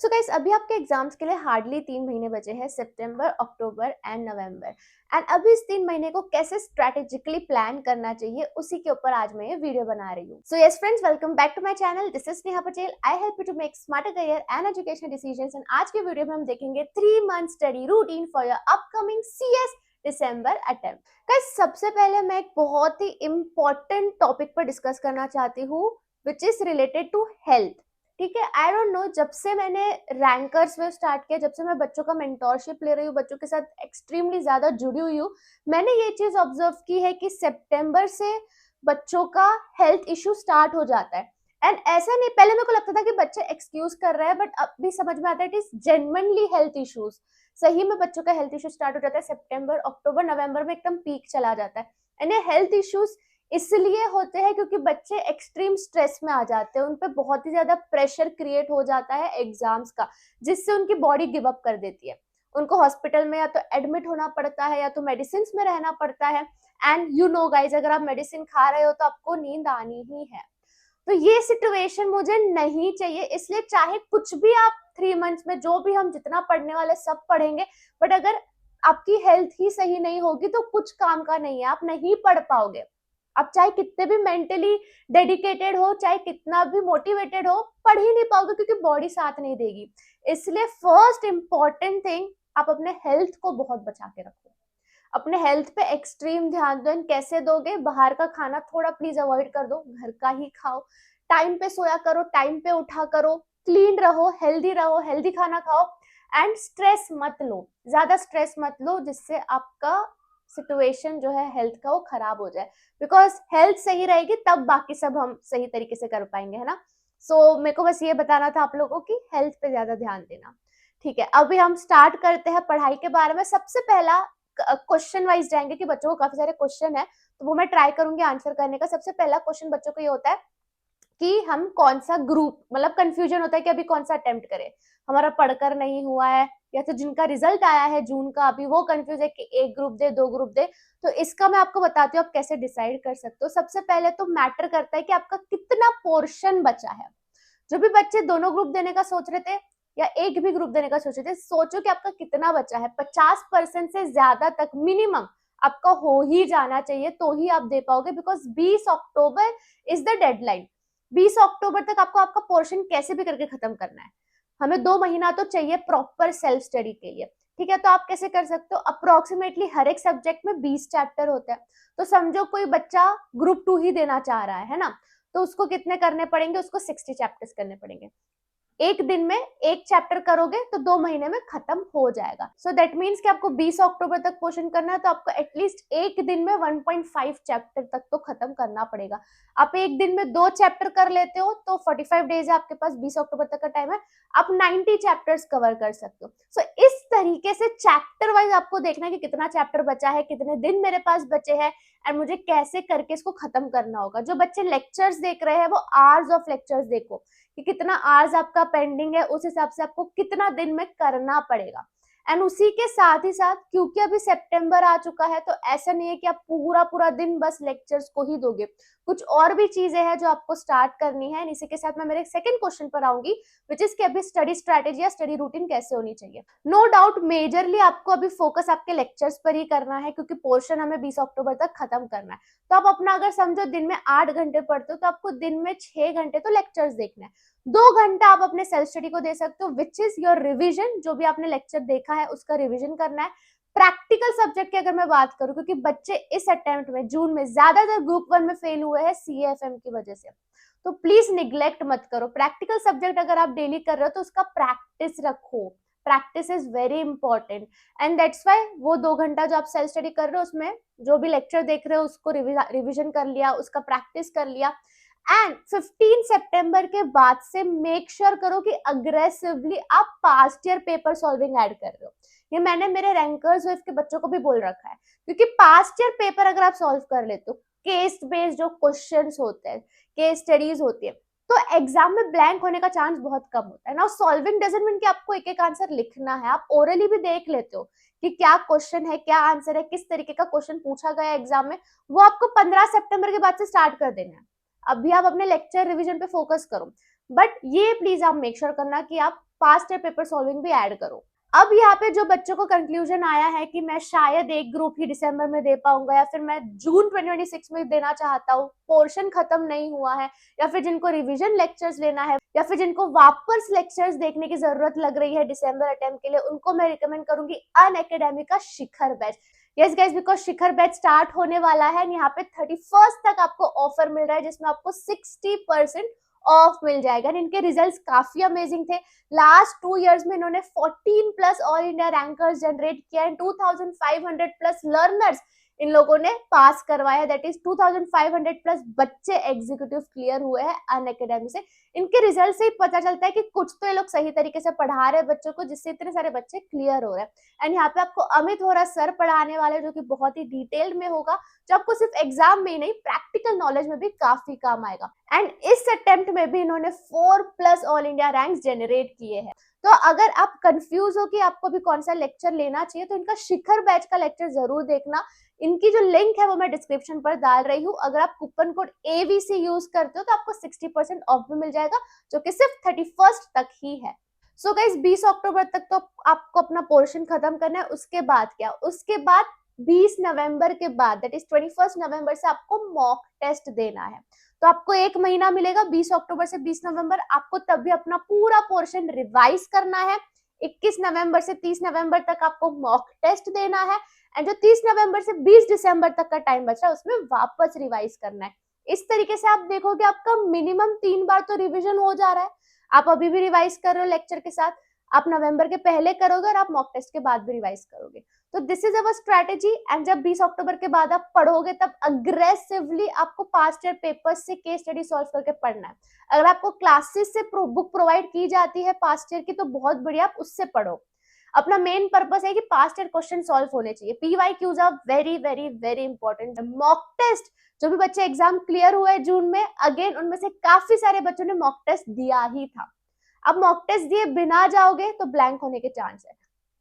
So guys, अभी आपके exams के लिए हार्डली 3 महीने बचे हैं, सितंबर, अक्टूबर एंड नवंबर। एंड अभी इस 3 महीने को कैसे स्ट्रेटेजिकली प्लान करना चाहिए, उसी के ऊपर आज मैं ये वीडियो बना रही हूँ। So yes friends, welcome back to my channel. This is Neha Patel. I help you to make smarter career and education decisions. And आज के वीडियो में हम देखेंगे 3 month study routine for your upcoming CS December attempt. Guys, सबसे पहले मैं एक बहुत ही इंपॉर्टेंट टॉपिक पर डिस्कस करना चाहती हूँ, which is related to health. ठीक है, आई डोंट नो, जब से मैंने रैंकर्स में स्टार्ट किया, जब से मैं बच्चों का मेंटोरशिप ले रही हूँ, बच्चों के साथ एक्सट्रीमली ज्यादा जुड़ी हुई हूँ, मैंने ये चीज ऑब्जर्व की है कि सितंबर से बच्चों का हेल्थ इशू स्टार्ट हो जाता है। एंड ऐसा नहीं, पहले मेरे को लगता था कि बच्चे एक्सक्यूज कर रहे हैं, बट अब भी समझ में आता है it is genuinely health issues. सही में बच्चों का हेल्थ इशू स्टार्ट हो जाता है सितंबर, अक्टूबर, नवंबर में एकदम पीक चला जाता है। एंड ये हेल्थ इश्यूज इसलिए होते हैं क्योंकि बच्चे एक्सट्रीम स्ट्रेस में आ जाते हैं, उन पे बहुत ही ज्यादा प्रेशर क्रिएट हो जाता है एग्जाम्स का, जिससे उनकी बॉडी गिव अप कर देती है। उनको हॉस्पिटल में या तो एडमिट होना पड़ता है या तो मेडिसिन में रहना पड़ता है। एंड यू नो गाइज, अगर आप मेडिसिन खा रहे हो तो आपको नींद आनी ही है। तो ये सिचुएशन मुझे नहीं चाहिए, इसलिए चाहे कुछ भी आप 3 मंथ्स में जो भी हम जितना पढ़ने वाले सब पढ़ेंगे, बट अगर आपकी हेल्थ ही सही नहीं होगी तो कुछ काम का नहीं है, आप नहीं पढ़ पाओगे। आप चाहे कितने भी मेंटली डेडिकेटेड हो, चाहे कितना भी मोटिवेटेड हो, पढ़ ही नहीं पाओगे क्योंकि बॉडी साथ नहीं देगी। इसलिए फर्स्ट इंपॉर्टेंट थिंग, आप अपने हेल्थ को बहुत बचा के रखो। अपने हेल्थ पे एक्सट्रीम ध्यान दो। कैसे दोगे? बाहर का खाना थोड़ा प्लीज अवॉइड कर दो, घर का ही खाओ। टाइम पे सोया करो, टाइम पे उठा करो, क्लीन रहो, हेल्दी खाना खाओ। एंड स्ट्रेस मत लो, ज्यादा स्ट्रेस मत लो जिससे आपका सिचुएशन जो है हेल्थ का वो खराब हो जाए। बिकॉज हेल्थ सही रहेगी तब बाकी सब हम सही तरीके से कर पाएंगे, है ना। सो मेरे को बस ये बताना था आप लोगों की हेल्थ पे ज्यादा ध्यान देना। ठीक है, अभी हम स्टार्ट करते हैं पढ़ाई के बारे में। सबसे पहला क्वेश्चन वाइज जाएंगे कि बच्चों को काफी सारे क्वेश्चन है, तो वो मैं ट्राई करूंगी आंसर करने का। सबसे पहला क्वेश्चन बच्चों को ये होता है कि हम कौन सा ग्रुप, मतलब कंफ्यूजन होता है कि अभी कौन सा अटेम्प्ट करें, हमारा पढ़कर नहीं हुआ है, या तो जिनका रिजल्ट आया है जून का अभी वो कंफ्यूज है कि एक ग्रुप दे, दो ग्रुप दे। तो इसका मैं आपको बताती हूँ आप कैसे डिसाइड कर सकते हो। सबसे पहले तो मैटर करता है कि आपका कितना पोर्शन बचा है। जो भी बच्चे दोनों ग्रुप देने का सोच रहे थे या एक भी ग्रुप देने का सोच रहे थे, सोचो कि आपका कितना बचा है। 50% से ज्यादा तक मिनिमम आपका हो ही जाना चाहिए, तो ही आप दे पाओगे। Because 20 October is the deadline. 20 अक्टूबर तक आपको आपका पोर्शन कैसे भी करके खत्म करना है। हमें 2 महीना तो चाहिए प्रॉपर सेल्फ स्टडी के लिए। ठीक है, तो आप कैसे कर सकते हो? अप्रोक्सीमेटली हर एक सब्जेक्ट में 20 चैप्टर होते हैं। तो समझो कोई बच्चा ग्रुप 2 ही देना चाह रहा है ना, तो उसको कितने करने पड़ेंगे? उसको 60 चैप्टर्स करने पड़ेंगे। एक दिन में एक चैप्टर करोगे तो 2 महीने में खत्म हो जाएगा। सो दैट मीन्स कि आपको 20 अक्टूबर तक पोर्शन करना है, तो आपको एटलीस्ट एक दिन में 1.5 चैप्टर तक तो खत्म करना पड़ेगा। आप एक दिन में 2 चैप्टर कर लेते हो तो 45 डेज है आपके पास, 20 अक्टूबर तक का टाइम है, आप 90 चैप्टर्स कवर कर सकते हो। सो इस तरीके से चैप्टर वाइज आपको देखना है कि कितना चैप्टर बचा है, कितने दिन मेरे पास बचे हैं, एंड मुझे कैसे करके इसको खत्म करना होगा। जो बच्चे लेक्चर्स देख रहे हैं वो आवर्स ऑफ लेक्चर्स देखो कि कितना आवर्स आपका पेंडिंग है, उस हिसाब से आपको कितना दिन में करना पड़ेगा। एंड उसी के साथ ही साथ, क्योंकि अभी सितंबर आ चुका है, तो ऐसा नहीं है कि आप पूरा पूरा दिन बस लेक्चर्स को ही दोगे। कुछ और भी चीजें हैं जो आपको स्टार्ट करनी है। इसी के साथ मैं मेरे सेकंड क्वेश्चन पर आऊंगी, विच इज कि अभी स्टडी स्ट्रैटेजी या स्टडी रूटीन कैसे होनी चाहिए। नो डाउट मेजरली आपको अभी फोकस आपके लेक्चर्स पर ही करना है, क्योंकि पोर्शन हमें 20 अक्टूबर तक खत्म करना है। तो आप अपना अगर समझो दिन में 8 घंटे पढ़ते हो, तो आपको दिन में 6 घंटे तो लेक्चर्स देखना है। 2 घंटा आप अपने सेल्फ स्टडी को दे सकते हो, विच इज योर रिविजन। जो भी आपने लेक्चर देखा है उसका रिविजन करना है। प्रैक्टिकल सब्जेक्ट की अगर मैं बात करूं, क्योंकि बच्चे इस अटेम्प्ट में जून में ज्यादातर ग्रुप 1 में फेल हुए हैं सीएफएम की वजह से, तो प्लीज निग्लेक्ट मत करो। प्रैक्टिकल सब्जेक्ट अगर आप डेली कर रहे हो तो उसका प्रैक्टिस रखो। Practice is very important. And that's why वो 2 घंटा जो आप सेल्फ स्टडी कर रहे हो, उसमें जो भी लेक्चर देख रहे हो उसको रिविजन कर लिया, उसका प्रैक्टिस कर लिया। एंड 15 सितंबर के बाद से मेक श्योर करो कि अग्रेसिवली आप past year paper solving add कर रहे हो। ये मैंने मेरे रैंकर्स वेव के बच्चों को भी बोल रखा है, क्योंकि पास्ट ईयर पेपर अगर आप सॉल्व कर लेते हो, केस बेस्ड जो क्वेश्चंस होते हैं, केस स्टडीज होती है, तो एग्जाम में ब्लैंक होने का चांस बहुत कम होता है ना। सॉल्विंग डजंट मीन कि आपको एक एक आंसर लिखना है, आप ओरली भी देख लेते हो कि क्या क्वेश्चन है, क्या आंसर है, किस तरीके का क्वेश्चन पूछा गया एग्जाम में। वो आपको 15 सितंबर के बाद से स्टार्ट कर देना है। अभी आप अपने लेक्चर रिवीजन पे फोकस करो, बट ये प्लीज आप मेक श्योर करना कि आप पास्ट ईयर पेपर सॉल्विंग भी ऐड करो। अब यहाँ पे जो बच्चों को कंक्लूजन आया है कि मैं शायद एक ग्रुप ही दिसंबर में दे पाऊंगा या फिर मैं जून 2026 में देना चाहता हूँ, पोर्शन खत्म नहीं हुआ है, या फिर जिनको रिवीजन लेक्चर्स लेना है, या फिर जिनको वापस लेक्चर्स देखने की जरूरत लग रही है दिसंबर अटेम्प्ट के लिए, उनको मैं रिकमेंड करूंगी अनअकैडमी का Shikhar batch. Yes guys, because Shikhar batch start होने वाला है, यहाँ पे 31st तक आपको ऑफर मिल रहा है जिसमें आपको 60% ऑफ मिल जाएगा। इनके रिजल्ट्स काफी अमेजिंग थे। लास्ट 2 इयर्स में इन्होंने 14 plus all India rankers generate किया है, 2500 प्लस लर्नर्स इन लोगों ने पास करवाया, दैट इज 2500 प्लस बच्चे एग्जीक्यूटिव क्लियर हुए हैं अनअकैडमी से। इनके रिजल्ट से ही पता चलता है कि कुछ तो ये लोग सही तरीके से पढ़ा रहे हैं बच्चों को, जिससे इतने सारे बच्चे क्लियर हो रहे हैं। एंड यहाँ पे आपको अमित होरा सर पढ़ाने वाले, जो कि बहुत ही डिटेल्ड में होगा, जो आपको सिर्फ एग्जाम में ही नहीं प्रैक्टिकल नॉलेज में भी काफी काम आएगा। एंड इस अटेम्प्ट में भी इन्होंने 4 plus all India ranks generate किए हैं। तो अगर आप कंफ्यूज हो कि आपको भी कौन सा लेक्चर लेना चाहिए, तो इनका शिखर बैच का लेक्चर जरूर देखना। इनकी जो लिंक है वो मैं डिस्क्रिप्शन पर डाल रही हूँ। अगर आप कूपन कोड AVC यूज करते हो तो आपको 60% ऑफ भी मिल जाएगा, जो कि सिर्फ 31st तक ही है। सो गाइस, 20 अक्टूबर तक तो आपको अपना पोर्शन खत्म करना है। उसके बाद क्या, उसके बाद 20 नवंबर के बाद, दैट इज 21 नवंबर से आपको मॉक टेस्ट देना है। तो आपको 1 महीना मिलेगा, 20 अक्टूबर से 20 नवंबर। आपको तब भी अपना पूरा पोर्शन रिवाइज करना है। 21 नवंबर से 30 नवंबर तक आपको मॉक टेस्ट देना है, एंड जो 30 नवंबर से 20 दिसंबर तक का टाइम बचा है उसमें वापस रिवाइज करना है। इस तरीके से आप देखोगे आपका मिनिमम 3 बार तो रिवीजन हो जा रहा है। आप अभी भी रिवाइज कर रहे हो लेक्चर के साथ, आप नवंबर के पहले करोगे और आप मॉक टेस्ट के बाद भी रिवाइज करोगे। तो this is our strategy. And जब 20 अक्टूबर के बाद आप पढ़ोगे तब अग्रेसिवली आपको पास्ट ईयर पेपर्स से केस स्टडी सॉल्व करके पढ़ना है। अगर आपको क्लासेस से बुक प्रोवाइड की जाती है पास्ट ईयर की तो बहुत बढ़िया, आप उससे पढ़ो। अपना मेन पर्पस है कि पास्ट ईयर क्वेश्चन सॉल्व होने चाहिए। PYQs are very very very important. Mock test, जो भी बच्चे एग्जाम क्लियर हुए जून में, अगेन उनमें से काफी सारे बच्चों ने मॉक टेस्ट दिया ही था। अब मॉक टेस्ट दिए बिना जाओगे तो ब्लैंक होने के चांस है।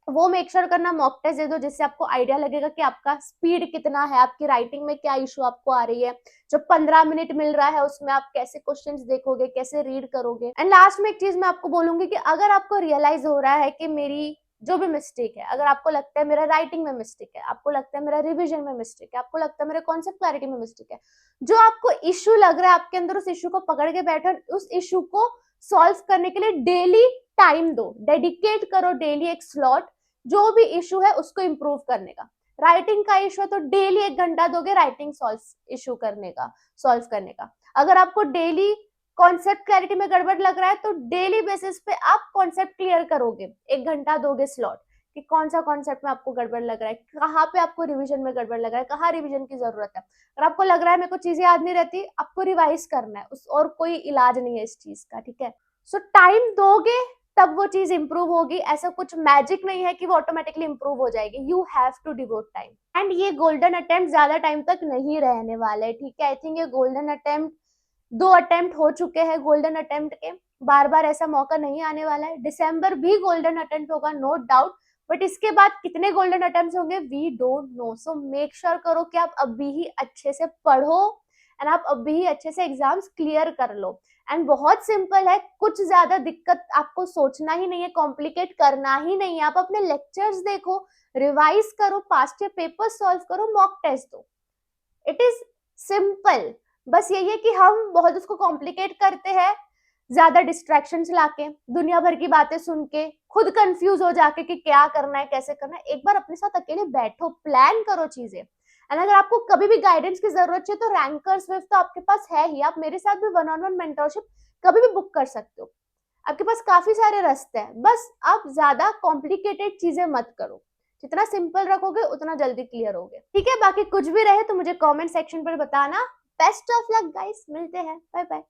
वो मेक श्योर करना मॉक टेस्ट दे दो, जिससे आपको आइडिया लगेगा कि आपका स्पीड कितना है, आपकी राइटिंग में क्या इशू आपको आ रही है। जो 15 मिनट मिल रहा है उसमें आप कैसे क्वेश्चंस देखोगे, कैसे रीड करोगे। एंड लास्ट में एक चीज मैं आपको बोलूंगी कि अगर आपको रियलाइज हो रहा है कि मेरी जो भी मिस्टेक है, अगर आपको लगता है मेरा राइटिंग में मिस्टेक है, आपको लगता है मेरा रिविजन में मिस्टेक है, आपको लगता है मेरे कॉन्सेप्ट क्लैरिटी में मिस्टेक है, जो आपको इशू लग रहा है आपके अंदर, उस इशू को पकड़ के बैठो, उस इशू को सॉल्व करने के लिए डेली टाइम दो, डेडिकेट करो डेली एक स्लॉट, जो भी इशू है उसको इंप्रूव करने का। राइटिंग का इशू है तो डेली 1 घंटा दोगे राइटिंग सॉल्व करने का। अगर आपको डेली कॉन्सेप्ट क्लैरिटी में गड़बड़ लग रहा है तो डेली बेसिस पे आप कॉन्सेप्ट क्लियर करोगे, 1 घंटा दोगे स्लॉट कि कौन सा कॉन्सेप्ट में आपको गड़बड़ लग रहा है, कहाँ पे आपको रिवीजन में गड़बड़ लग रहा है, कहाँ रिवीजन की जरूरत है। अगर आपको लग रहा है मेरे को चीजें याद नहीं रहती, आपको रिवाइज करना है, उस और कोई इलाज नहीं है इस चीज का, ठीक है। सो टाइम दोगे तब वो चीज इंप्रूव होगी। ऐसा कुछ मैजिक नहीं है कि वो ऑटोमेटिकली इंप्रूव हो जाएगी। You have to devote time. And ये गोल्डन अटेम्प्ट ज्यादा टाइम तक नहीं रहने वाले, ठीक है। आई थिंक ये गोल्डन अटेम्प्ट 2 अटेम्प्ट हो चुके हैं गोल्डन अटेम्प्ट के, बार बार ऐसा मौका नहीं आने वाला है। दिसंबर भी गोल्डन अटेम्प्ट होगा, नो डाउट, बट इसके बाद कितने गोल्डन अटेम्प्ट होंगे we don't know. So make sure करो कि आप अभी ही अच्छे से पढ़ो एंड आप अभी ही अच्छे से एग्जाम्स क्लियर कर लो। एंड बहुत सिंपल है, कुछ ज्यादा दिक्कत आपको सोचना ही नहीं है, कॉम्प्लिकेट करना ही नहीं है। आप अपने लेक्चर्स देखो, रिवाइज करो, पास्ट ईयर पेपर सॉल्व करो, मॉक टेस्ट दो। It is simple. बस यही है कि हम बहुत उसको कॉम्प्लिकेट करते हैं, ज्यादा डिस्ट्रैक्शंस लाके, दुनिया भर की बातें सुन के, खुद कंफ्यूज हो जाके कि क्या करना है, कैसे करना है। एक बार अपने साथ अकेले बैठो, प्लान करो चीजें। एंड अगर आपको कभी भी गाइडेंस की जरूरत है तो रैंकर स्विफ्ट तो आपके पास है ही। आप मेरे साथ भी 1-on-1 मेंटरशिप कभी भी बुक कर सकते हो। आपके पास काफी सारे रास्ते हैं, बस आप ज्यादा कॉम्प्लिकेटेड चीजें मत करो। जितना सिंपल रखोगे उतना जल्दी क्लियर होगे, ठीक है। बाकी कुछ भी रहे तो मुझे कमेंट सेक्शन पर बताना। बेस्ट ऑफ लक गाइस, मिलते हैं, बाय बाय।